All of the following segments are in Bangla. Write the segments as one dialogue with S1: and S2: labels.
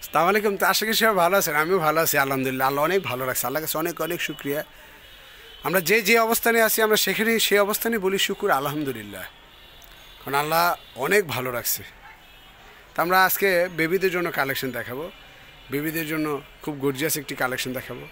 S1: আসসালামু আলাইকুম। তো আশা করি সবাই ভালো আছেন, আমিও ভালো আছি আলহামদুলিল্লাহ। আল্লাহ অনেক ভালো রাখছে, আল্লাহ কাছে অনেক অনেক শুক্রিয়া। আমরা যে অবস্থানে আছি আমরা সেখানেই সেই অবস্থানে বলি শুকুর আলহামদুলিল্লাহ, কারণ আল্লাহ অনেক ভালো রাখছে। তো আমরা আজকে বেবিদের জন্য কালেকশন দেখাবো, বেবিদের জন্য খুব গর্জিয়াস একটি কালেকশন দেখাবো।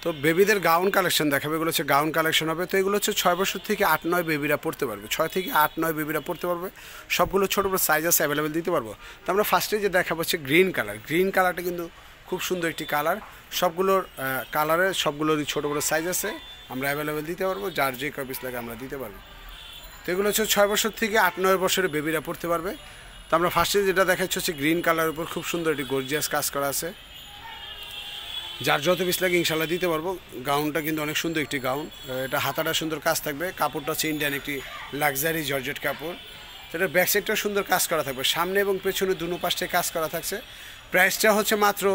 S1: তো বেবিদের গাউন কালেকশন দেখাবো, এগুলো হচ্ছে গাউন কালেকশন হবে। তো এগুলো হচ্ছে 6 বছর থেকে 8-9 বেবিরা পড়তে পারবে, 6 থেকে 8-9 বেবিরা পড়তে পারবে। সবগুলো ছোটো বড়ো সাইজ আছে, অ্যাভেলেবেল দিতে পারবো। তো আমরা ফার্স্টে যে দেখাবো হচ্ছে গ্রিন কালার। গ্রিন কালারটা কিন্তু খুব সুন্দর একটি কালার, সবগুলোর কালারের সবগুলোরই ছোটো বড়ো সাইজ আছে, আমরা অ্যাভেলেবেল দিতে পারবো, যার যে কয় পিস লাগে আমরা দিতে পারবো। তো এগুলো হচ্ছে 6 বছর থেকে 8-9 বছরের বেবিরা পড়তে পারবে। তো আমরা ফার্স্টে যেটা দেখাচ্ছি হচ্ছে গ্রিন কালারের উপর খুব সুন্দর একটি গর্জিয়াস কাজ করা আছে, যার যত পিস লাগে ইনশাল্লাহ দিতে পারবো। গাউনটা কিন্তু অনেক সুন্দর একটি গাউন, এটা হাতাটা সুন্দর কাজ থাকবে, কাপড়টা হচ্ছে ইন্ডিয়ান একটি লাক্সারি জর্জেট কাপড়। সেটা ব্যাক সাইডটা সুন্দর কাজ করা থাকবে, সামনে এবং পেছনে দুনো পাশে কাজ করা থাকছে। প্রাইসটা হচ্ছে মাত্র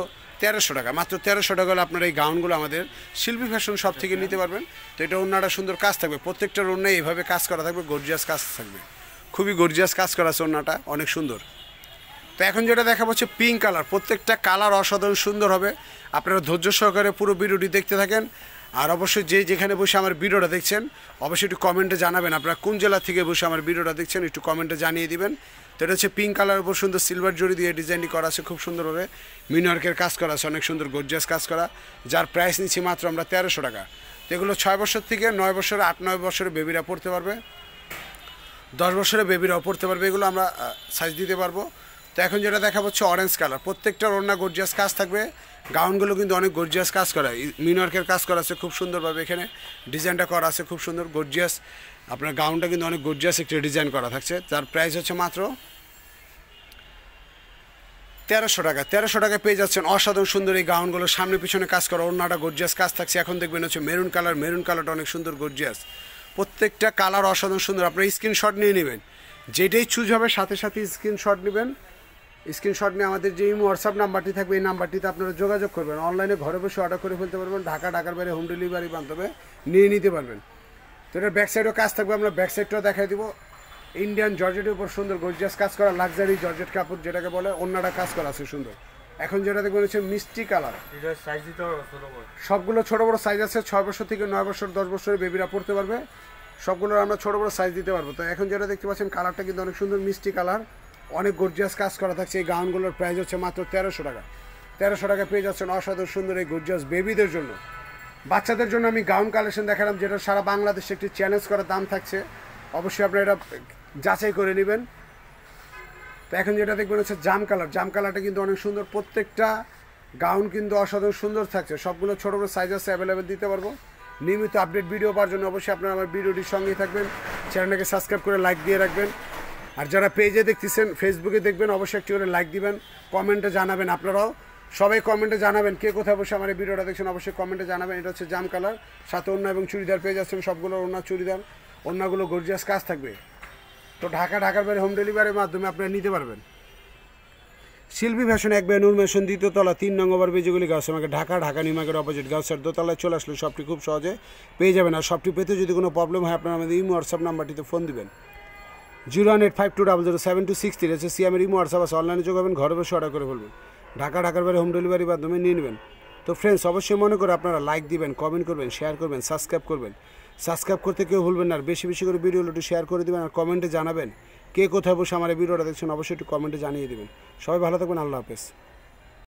S1: 1300 টাকা। মাত্র 1300 টাকা হলে আপনার এই গাউনগুলো আমাদের শিল্পী ফ্যাশন শপ থেকে নিতে পারবেন। তো এটা ওড়নাটা সুন্দর কাজ থাকবে, প্রত্যেকটা ওড়নায় এইভাবে কাজ করা থাকবে, গর্জিয়াস কাজ থাকবে, খুবই গর্জিয়াস কাজ করা আছে, ওড়নাটা অনেক সুন্দর। তো এখন যেটা দেখা হচ্ছে পিঙ্ক কালার, প্রত্যেকটা কালার অসাধারণ সুন্দর হবে। আপনারা ধৈর্য সহকারে পুরো ভিডিওটি দেখতে থাকেন। আর অবশ্যই যেখানে বসে আমার ভিডিওটা দেখছেন অবশ্যই একটু কমেন্টে জানাবেন আপনারা কোন জেলা থেকে বসে আমার ভিডিওটা দেখছেন, একটু কমেন্টে জানিয়ে দিবেন। তো এটা হচ্ছে পিঙ্ক কালারের উপর সুন্দর সিলভার জড়ি দিয়ে ডিজাইনটি করা আছে, খুব সুন্দরভাবে মিনওয়ার্কের কাজ করা আছে, অনেক সুন্দর গর্জিয়াস কাজ করা, যার প্রাইস নিচ্ছি মাত্র আমরা 1300 টাকা। তো এগুলো 6 বছর থেকে 9 বছর 8-9 বছরের বেবিরা পড়তে পারবে, 10 বছরের বেবিরাও পড়তে পারবে, এগুলো আমরা সাইজ দিতে পারবো। তো এখন যেটা দেখা হচ্ছে অরেঞ্জ কালার, প্রত্যেকটার ওড়না গর্জিয়াস কাজ থাকবে, গাউনগুলো কিন্তু অনেক গর্জিয়াস কাজ করা, মিনওয়ার্কের কাজ করা আছে খুব সুন্দরভাবে, এখানে ডিজাইনটা করা আছে খুব সুন্দর গর্জিয়াস। আপনার গাউনটা কিন্তু অনেক গর্জিয়াস একটি ডিজাইন করা থাকছে, যার প্রাইস হচ্ছে মাত্র 1300 টাকা। 1300 টাকায় পেয়ে যাচ্ছেন অসাধারণ সুন্দর এই গাউনগুলো, সামনে পিছনে কাজ করা, ওড়নাটা গর্জিয়াস কাজ থাকছে। এখন দেখবেন হচ্ছে মেরুন কালার, মেরুন কালারটা অনেক সুন্দর গর্জিয়াস, প্রত্যেকটা কালার অসাধারণ সুন্দর। আপনারা স্ক্রিনশট নিয়ে নেবেন, যেটাই চুজ হবে সাথে সাথে স্ক্রিনশট নেবেন। স্ক্রিনশট নিয়ে আমাদের যে হোয়াটসঅ্যাপ নাম্বারটি থাকবে এই নাম্বারটিতে আপনারা যোগাযোগ করবেন, অনলাইনে ঘরে বসে অর্ডার করে ফেলতে পারবেন, ঢাকার বাইরে হোম ডেলিভারির মাধ্যমে নিয়ে নিতে পারবেন। তো এটার ব্যাক সাইডও কাজ থাকবে, আমরা ব্যাক সাইডটাও দেখাই দিব। ইন্ডিয়ান জর্জেটের উপর সুন্দর গর্জিয়াস কাজ করা, লাক্সারি জর্জেট কাপড় যেটাকে বলে, অন্যটা কাজ করা আছে সুন্দর। এখন যেটা দেখবেন হচ্ছে মিষ্টি কালার, সবগুলো ছোটো বড়ো সাইজ আছে, 6 বছর থেকে 9 বছর 10 বছরের বেবিরা পড়তে পারবে, সবগুলোর আমরা ছোটো বড়ো সাইজ দিতে পারবো। তো এখন যেটা দেখতে পাচ্ছেন কালারটা কিন্তু অনেক সুন্দর মিষ্টি কালার, অনেক গর্জিয়াস কাজ করা থাকছে। এই গাউনগুলোর প্রাইস হচ্ছে মাত্র 1300 টাকা। 1300 টাকা পেয়ে যাচ্ছেন অসাধারণ সুন্দর এই গর্জিয়াস বেবিদের জন্য। বাচ্চাদের জন্য আমি গাউন কালেকশন দেখালাম, যেটা সারা বাংলাদেশে একটি চ্যালেঞ্জ করা দাম থাকছে, অবশ্যই আপনারা এটা যাচাই করে নেবেন। তো এখন যেটা দেখবেন হচ্ছে জাম কালার, জাম কালারটা কিন্তু অনেক সুন্দর, প্রত্যেকটা গাউন কিন্তু অসাধারণ সুন্দর থাকছে, সবগুলো ছোটো বড়ো সাইজ আছে, অ্যাভেলেবেল দিতে পারবো। নিয়মিত আপডেট ভিডিও পাওয়ার জন্য অবশ্যই আপনারা আমার ভিডিওটির সঙ্গেই থাকবেন, চ্যানেলটাকে সাবস্ক্রাইব করে লাইক দিয়ে রাখবেন। আর যারা পেজে দেখতেছেন, ফেসবুকে দেখবেন, অবশ্যই একটি করে লাইক দিবেন, কমেন্টে জানাবেন। আপনারাও সবাই কমেন্টে জানাবেন কে কোথায় বসে আমার এই ভিডিওটা দেখছেন, অবশ্যই কমেন্টে জানাবেন। এটা হচ্ছে জাম কালার, সাথে ওড়না এবং চুড়িদার পেয়ে যাচ্ছেন, সবগুলো ওড়না চুড়িদার, ওড়নাগুলো গর্জিয়াস কাজ থাকবে। তো ঢাকার বাইরে হোম ডেলিভারির মাধ্যমে আপনারা নিতে পারবেন। শিল্পী ফ্যাশন, এক নূর মেশন, 2য় তলা, 3 নং ওভার ব্রিজগুলি গাছ আমাকে ঢাকা নিউ মার্কেট অপোজিট গাছের দোতলায় চলে আসলে শপটি খুব সহজে পেয়ে যাবেন। আর শপটি পেতে যদি কোনো প্রবলেম হয় আপনারা আমাদের ইমো হোয়াটসঅ্যাপ নাম্বারটিতে ফোন দিবেন, 01852007263 আছে সিএমের ইমো হোয়াটসঅ্যাপ আছে, অনলাইনে যোগাবেন, ঘরে বসে অর্ডার করে ফেলবেন, ঢাকার বাইরে হোম ডেলিভারির মাধ্যমে নিয়ে নেবেন। তো ফ্রেন্ডস, অবশ্যই মনে করে আপনারা লাইক দিবেন, কমেন্ট করবেন, শেয়ার করবেন, সাবস্ক্রাইব করবেন। সাবস্ক্রাইব করতে কেউ ভুলবেন না, আর বেশি বেশি করে ভিডিওগুলো একটু শেয়ার করে দেবেন, আর কমেন্টে জানাবেন কে কোথায় বসে আমার এই ভিডিওটা দেখছেন, অবশ্যই একটু কমেন্টে জানিয়ে দেবেন। সবাই ভালো থাকবেন, আল্লাহ হাফেজ।